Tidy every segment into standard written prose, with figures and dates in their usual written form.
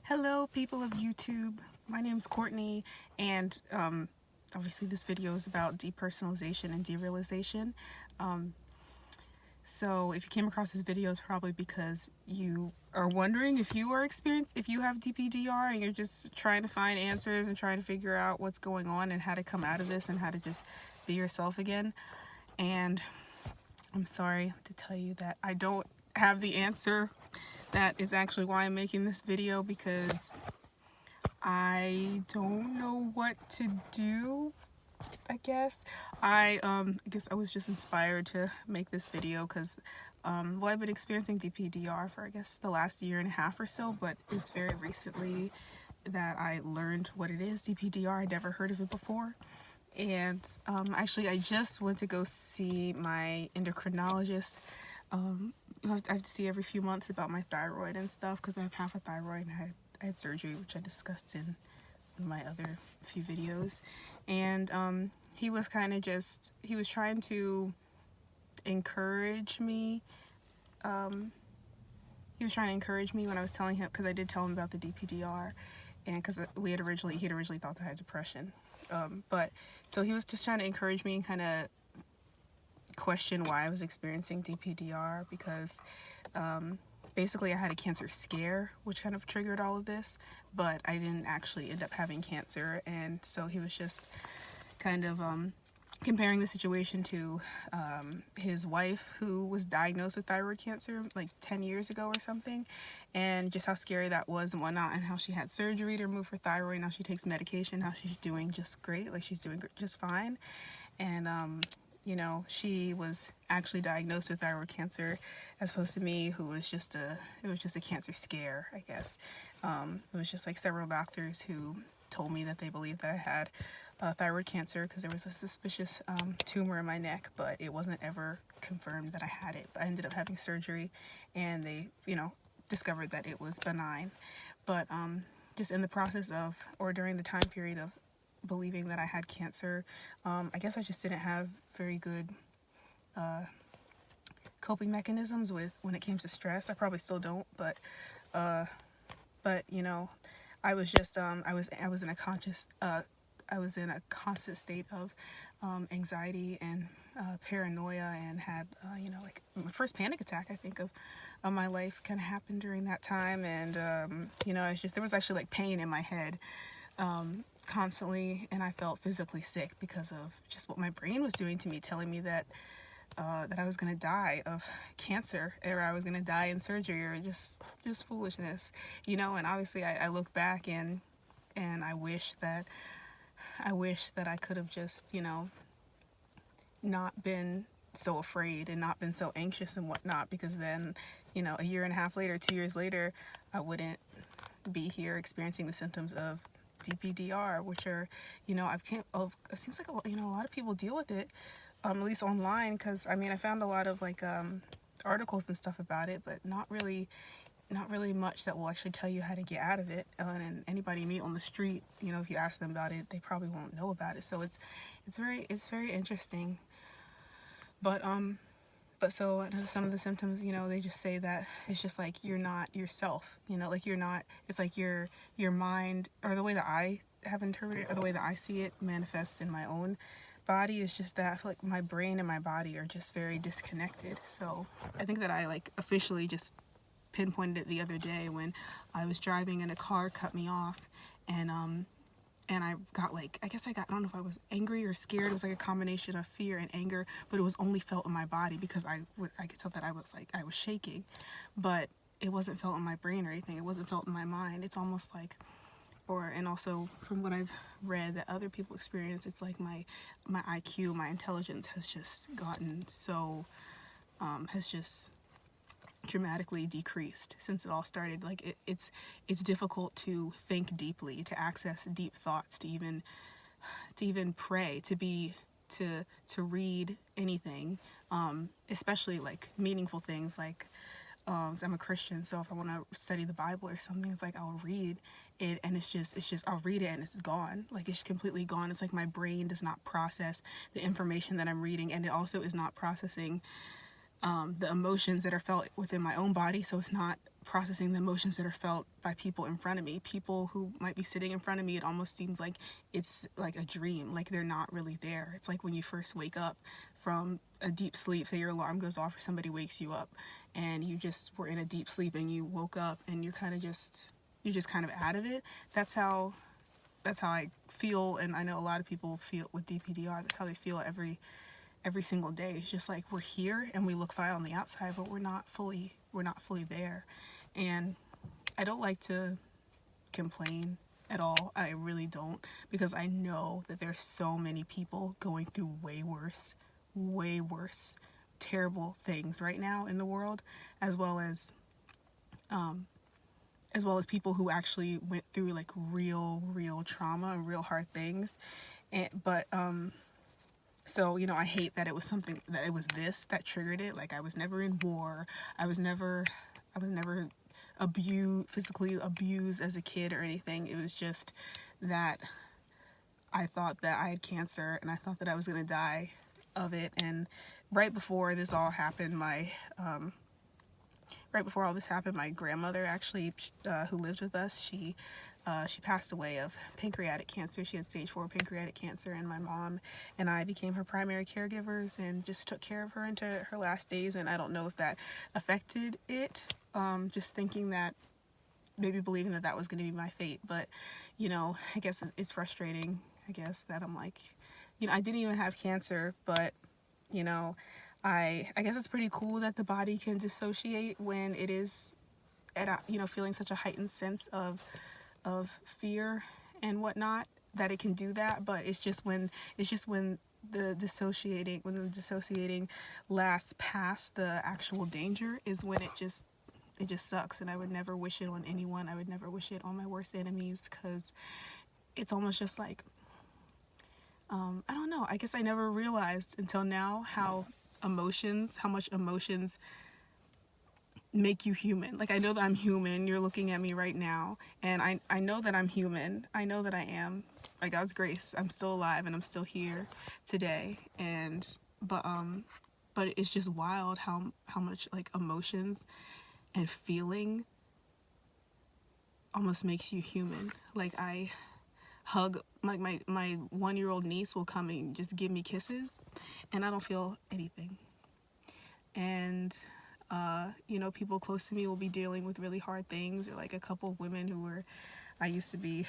Hello, people of YouTube. My name's Courtney, and obviously this video is about depersonalization and derealization. So if you came across this video, it's probably because you are wondering if you have DPDR and you're just trying to find answers and trying to figure out what's going on and how to come out of this and how to just be yourself again. And I'm sorry to tell you that I don't have the answer. That is actually why I'm making this video, because I don't know what to do. I guess I was just inspired to make this video because I've been experiencing DPDR for I guess the last year and a half or so, but it's very recently that I learned what it is. DPDR, I'd never heard of it before. And actually I just went to go see my endocrinologist. I have to see every few months about my thyroid and stuff, because I have half a thyroid, and I had surgery, which I discussed in my other few videos. And he was kind of just, he was trying to encourage me. He was trying to encourage me when I was telling him, because I did tell him about the DPDR, and because he had originally thought that I had depression. But so he was just trying to encourage me and kind of question why I was experiencing DPDR, because basically I had a cancer scare, which kind of triggered all of this, but I didn't actually end up having cancer. And so he was just kind of comparing the situation to his wife, who was diagnosed with thyroid cancer like 10 years ago or something, and just how scary that was and whatnot, and how she had surgery to remove her thyroid. Now she takes medication, how she's doing just great, like she's doing just fine. And you know, she was actually diagnosed with thyroid cancer, as opposed to me, who was just a cancer scare, I guess. It was just like several doctors who told me that they believed that I had thyroid cancer because there was a suspicious tumor in my neck, but it wasn't ever confirmed that I had it. I ended up having surgery, and they, discovered that it was benign. But just in the process of, or during the time period of believing that I had cancer, I guess I just didn't have very good coping mechanisms when it came to stress. I probably still don't, but I was just I was in a constant state of anxiety and paranoia, and had like my first panic attack, I think, of my life kind of happened during that time. And it's just, there was actually like pain in my head constantly, and I felt physically sick because of just what my brain was doing to me, telling me that I was gonna die of cancer, or I was gonna die in surgery, or just foolishness, And obviously, I look back and I wish that I could have just not been so afraid and not been so anxious and whatnot, because then a year and a half later, 2 years later, I wouldn't be here experiencing the symptoms of DPDR, which are, it seems like a lot of people deal with it, at least online, because I found a lot of like articles and stuff about it, but not really much that will actually tell you how to get out of it. And anybody you meet on the street, if you ask them about it, they probably won't know about it. So it's very interesting. But so some of the symptoms, they just say that it's just like you're not yourself, like you're not, it's like your mind, or the way that I have interpreted, or the way that I see it manifest in my own body, is just that I feel like my brain and my body are just very disconnected. So I think that I like officially just pinpointed it the other day when I was driving and a car cut me off, and I got like, I don't know if I was angry or scared. It was like a combination of fear and anger, but it was only felt in my body, because I could tell that I was shaking, but it wasn't felt in my brain or anything. It wasn't felt in my mind. It's almost like, and also from what I've read that other people experience, it's like my IQ, my intelligence has just gotten so, has just dramatically decreased since it all started. Like it's difficult to think deeply, to access deep thoughts, to even pray, to read anything, especially like meaningful things, like 'cause I'm a Christian, so if I want to study the Bible or something, it's like I'll read it, and it's just I'll read it and it's gone. Like it's completely gone. It's like my brain does not process the information that I'm reading, and it also is not processing the emotions that are felt within my own body, so it's not processing the emotions that are felt by people in front of me, people who might be sitting in front of me. It almost seems like it's like a dream, like they're not really there. It's like when you first wake up from a deep sleep, say your alarm goes off or somebody wakes you up and you just were in a deep sleep and you woke up and you're just kind of out of it. That's how I feel, and I know a lot of people feel with DPDR. That's how they feel every single day. It's just like we're here and we look fine on the outside, but we're not fully there. And I don't like to complain at all. I really don't, because I know that there's so many people going through way worse terrible things right now in the world, as well as people who actually went through like real trauma and real hard things. But so, you know, I hate that it was this that triggered it. Like, I was never in war. I was never physically abused as a kid or anything. It was just that I thought that I had cancer and I thought that I was going to die of it. And right before this all happened, my grandmother actually, who lived with us, she passed away of pancreatic cancer. She had stage 4 pancreatic cancer, and my mom and I became her primary caregivers and just took care of her into her last days. And I don't know if that affected it, just thinking that, maybe believing that that was going to be my fate. But, you know, I guess it's frustrating, I guess, that I'm like, you know, I didn't even have cancer, but, you know, I guess it's pretty cool that the body can dissociate when it is at a, you know, feeling such a heightened sense of fear and whatnot, that it can do that. But it's just when the dissociating lasts past the actual danger is when it just sucks. And I would never wish it on anyone. I would never wish it on my worst enemies, because it's almost just like, I don't know, I guess I never realized until now how much emotions make you human. Like, I know that I'm human. You're looking at me right now, and I know that I'm human. I know that I am. By God's grace, I'm still alive and I'm still here today. And but it's just wild how much like emotions and feeling almost makes you human. Like, I hug, like my 1-year-old niece will come and just give me kisses and I don't feel anything. And you know, people close to me will be dealing with really hard things, or like a couple of women who I used to be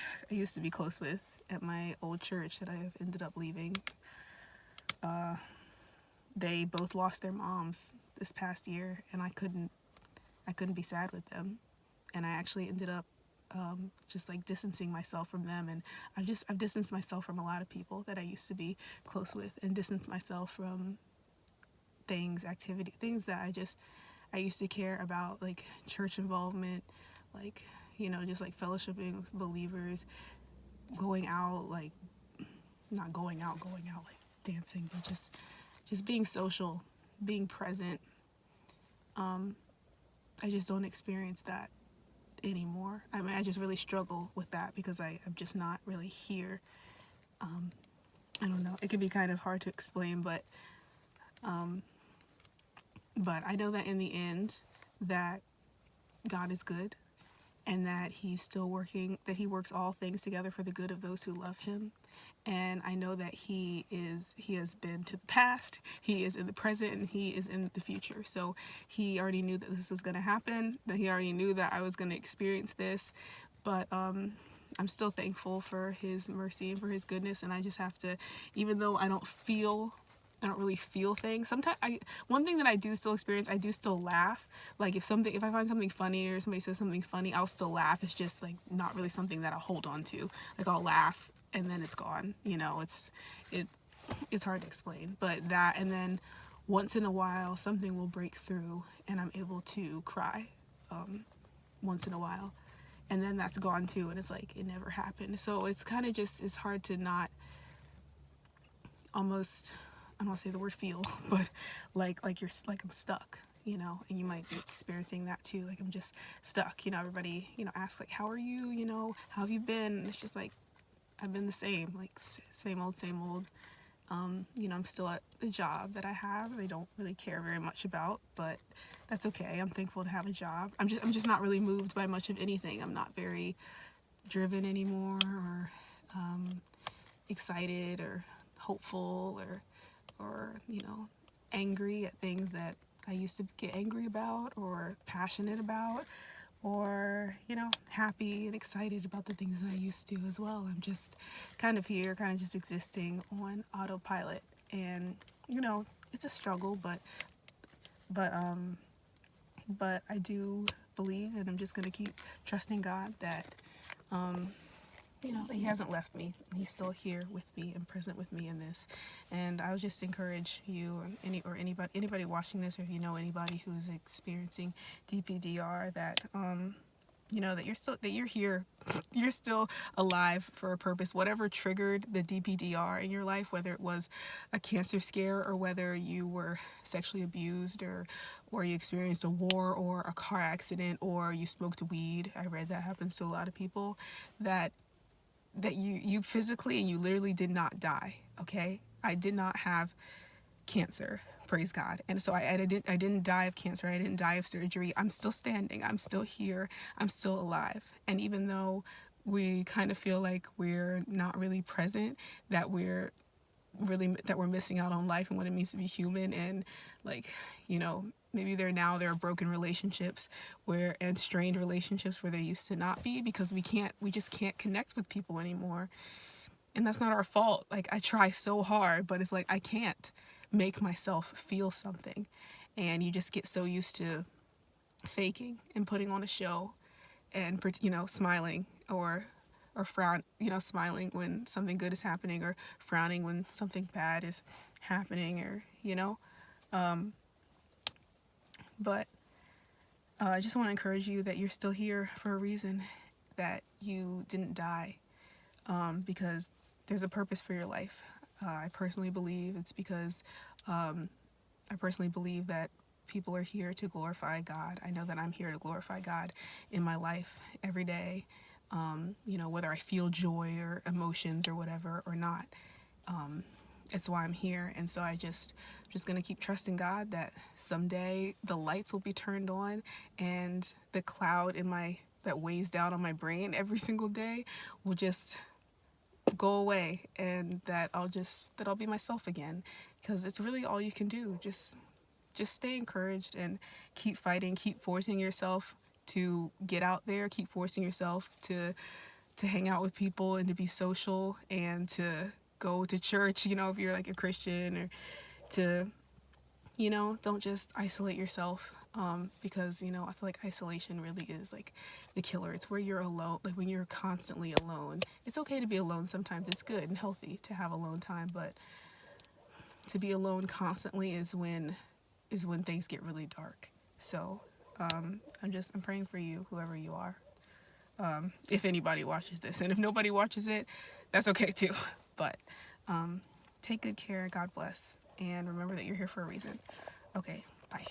close with at my old church that I have ended up leaving. They both lost their moms this past year, and I couldn't be sad with them. And I actually ended up just like distancing myself from them. And I've distanced myself from a lot of people that I used to be close with, and distanced myself from things that I used to care about, like church involvement, like, you know, just like fellowshipping with believers, going out, like not going out like dancing, but just being social, being present. I just don't experience that anymore. I mean, I just really struggle with that because I'm just not really here. I don't know. It can be kind of hard to explain, but I know that in the end that God is good, and that he's still working, that he works all things together for the good of those who love him. And I know that he has been to the past, he is in the present, and he is in the future. So he already knew that this was going to happen, that he already knew that I was going to experience this. But I'm still thankful for his mercy and for his goodness. And I just have to, even though I don't really feel things. Sometimes one thing that I do still experience, I do still laugh. Like if I find something funny or somebody says something funny, I'll still laugh. It's just like not really something that I'll hold on to. Like I'll laugh and then it's gone. You know, it's hard to explain. But that, and then once in a while something will break through and I'm able to cry once in a while. And then that's gone too, and it's like it never happened. So it's kind of just, it's hard to not almost, I don't want to say the word feel, but like you're like I'm stuck, you know, and you might be experiencing that too. Like I'm just stuck, you know. Everybody, you know, asks like, how are you, you know, how have you been? And it's just like I've been the same, like same old, I'm still at the job that I have. I don't really care very much about, but that's okay. I'm thankful to have a job. I'm just not really moved by much of anything. I'm not very driven anymore, or excited, or hopeful, or angry at things that I used to get angry about, or passionate about, or happy and excited about the things that I used to as well. I'm just kind of here, kind of just existing on autopilot, and it's a struggle, but I do believe, and I'm just gonna keep trusting God that that He hasn't left me. He's still here with me and present with me in this. And I would just encourage you, and anybody watching this, or if you know anybody who is experiencing DPDR, that that you're here, you're still alive for a purpose. Whatever triggered the DPDR in your life, whether it was a cancer scare, or whether you were sexually abused, or you experienced a war or a car accident, or you smoked weed. I read that happens to a lot of people, that you physically and you literally did not die. Okay, I did not have cancer, praise God. And so I didn't die of cancer. I didn't die of surgery. I'm still standing. I'm still here. I'm still alive. And even though we kind of feel like we're not really present, that we're missing out on life and what it means to be human, and maybe there are broken relationships and strained relationships where there used to not be, because we just can't connect with people anymore. And that's not our fault. Like, I try so hard, but it's like I can't make myself feel something. And you just get so used to faking and putting on a show, and smiling or frown, smiling when something good is happening, or frowning when something bad is happening, or but I just want to encourage you that you're still here for a reason, that you didn't die, because there's a purpose for your life. I personally believe it's because that people are here to glorify God. I know that I'm here to glorify God in my life every day, whether I feel joy or emotions or whatever or not. It's why I'm here. And so I'm just going to keep trusting God that someday the lights will be turned on, and the cloud that weighs down on my brain every single day will just go away, and that I'll be myself again, because it's really all you can do. Just stay encouraged and keep fighting, keep forcing yourself to get out there, keep forcing yourself to hang out with people and to be social and to go to church, if you're like a Christian, or to, don't just isolate yourself, because, I feel like isolation really is like the killer. It's where you're alone, like when you're constantly alone. It's okay to be alone sometimes. It's good and healthy to have alone time, but to be alone constantly is when things get really dark. So I'm praying for you, whoever you are. If anybody watches this, and if nobody watches it, that's okay too. But take good care. God bless. And remember that you're here for a reason. Okay, bye.